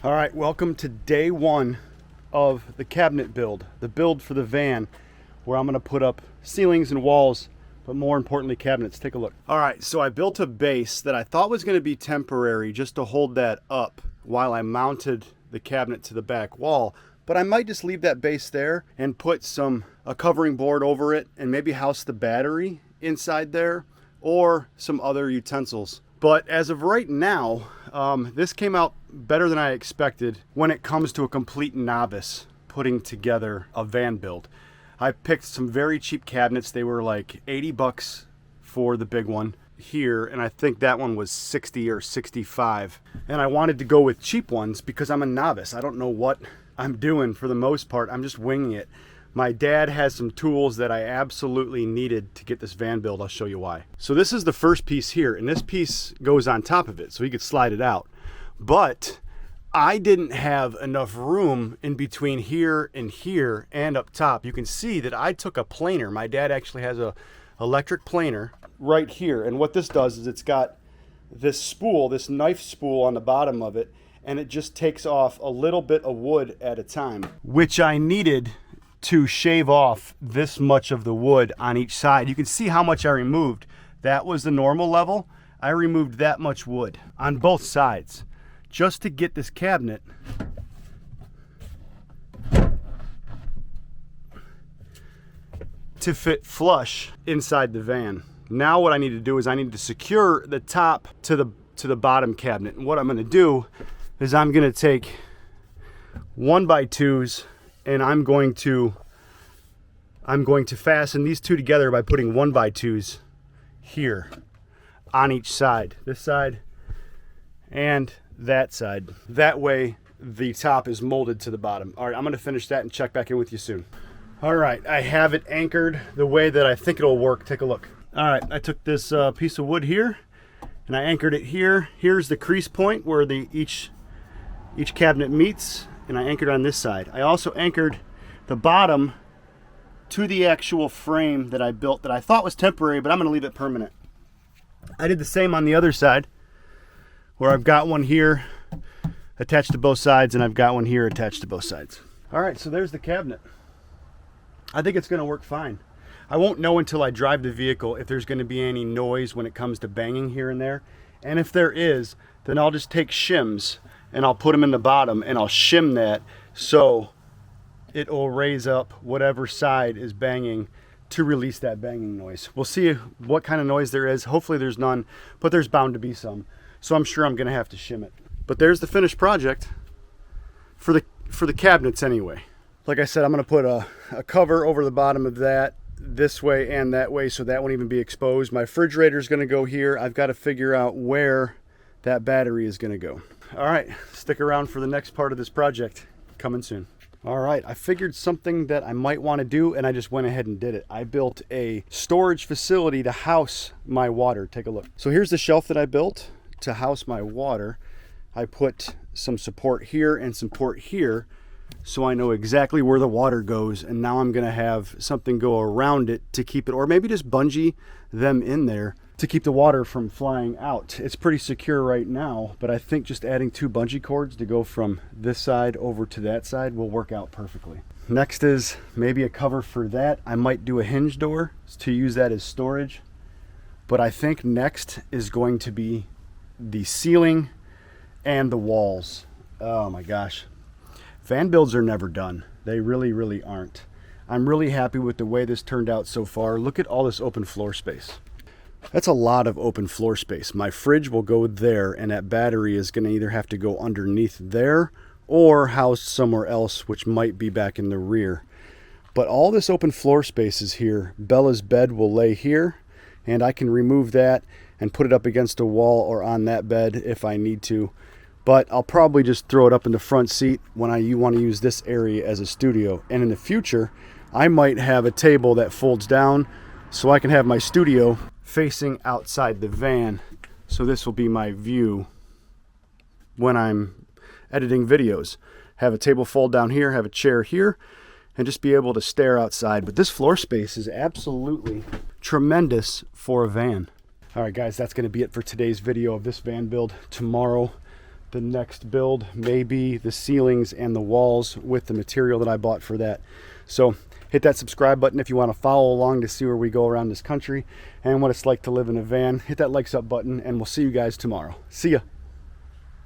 All right, welcome to day one of the cabinet build, the build for the van, where I'm gonna put up ceilings and walls, but more importantly, cabinets. Take a look. All right, so I built a base that I thought was gonna be temporary just to hold that up while I mounted the cabinet to the back wall, but I might just leave that base there and put a covering board over it and maybe house the battery inside there or some other utensils. But as of right now, this came out better than I expected when it comes to a complete novice putting together a van build. I picked some very cheap cabinets. They were like 80 bucks for the big one here, and I think that one was 60 or 65. And I wanted to go with cheap ones because I'm a novice. I don't know what I'm doing for the most part. I'm just winging it. My dad has some tools that I absolutely needed to get this van built. I'll show you why. So this is the first piece here, and this piece goes on top of it, so you could slide it out. But I didn't have enough room in between here and up top. You can see that I took a planer. My dad actually has a electric planer right here, and what this does is it's got this spool, this knife spool on the bottom of it, and it just takes off a little bit of wood at a time, which I needed to shave off this much of the wood on each side. You can see how much I removed. That was the normal level. I removed that much wood on both sides just to get this cabinet to fit flush inside the van. Now what I need to do is I need to secure the top to the bottom cabinet. And what I'm gonna do is I'm gonna take 1x2s and I'm going to fasten these two together by putting 1x2s here on each side, this side and that side. That way the top is molded to the bottom. All right, I'm gonna finish that and check back in with you soon. All right, I have it anchored the way that I think it'll work. Take a look. All right, I took this piece of wood here and I anchored it here. Here's the crease point where each cabinet meets, and I anchored on this side. I also anchored the bottom to the actual frame that I built that I thought was temporary, but I'm gonna leave it permanent. I did the same on the other side, where I've got one here attached to both sides and I've got one here attached to both sides. All right, so there's the cabinet. I think it's gonna work fine. I won't know until I drive the vehicle if there's gonna be any noise when it comes to banging here and there. And if there is, then I'll just take shims and I'll put them in the bottom and I'll shim that so it will raise up whatever side is banging to release that banging noise. We'll see what kind of noise there is. Hopefully there's none, but there's bound to be some. So I'm sure I'm gonna have to shim it. But there's the finished project for the cabinets anyway. Like I said, I'm gonna put a cover over the bottom of that this way and that way so that won't even be exposed. My refrigerator is gonna go here. I've got to figure out where that battery is gonna go. All right, stick around for the next part of this project, coming soon. All right, I figured something that I might want to do and I just went ahead and did it. I built a storage facility to house my water. Take a look. So here's the shelf that I built to house my water. I put some support here and support here so I know exactly where the water goes, and now I'm gonna have something go around it to keep it, or maybe just bungee them in there to keep the water from flying out. It's pretty secure right now, but I think just adding 2 bungee cords to go from this side over to that side will work out perfectly. Next is maybe a cover for that. I might do a hinge door to use that as storage, but I think next is going to be the ceiling and the walls. Oh my gosh. Van builds are never done. They really, really aren't. I'm really happy with the way this turned out so far. Look at all this open floor space. That's a lot of open floor space. My fridge will go there, and that battery is going to either have to go underneath there or housed somewhere else, which might be back in the rear. But all this open floor space is here. Bella's bed will lay here, and I can remove that and put it up against a wall or on that bed if I need to. But I'll probably just throw it up in the front seat when you want to use this area as a studio. And in the future, I might have a table that folds down so I can have my studio facing outside the van. So this will be my view when I'm editing videos. Have a table fold down here, have a chair here, and just be able to stare outside. But this floor space is absolutely tremendous for a van. All right, guys, that's going to be it for today's video of this van build. Tomorrow, The next build may be the ceilings and the walls with the material that I bought for that. So hit that subscribe button if you want to follow along to see where we go around this country and what it's like to live in a van. Hit that likes up button, and we'll see you guys tomorrow. See ya.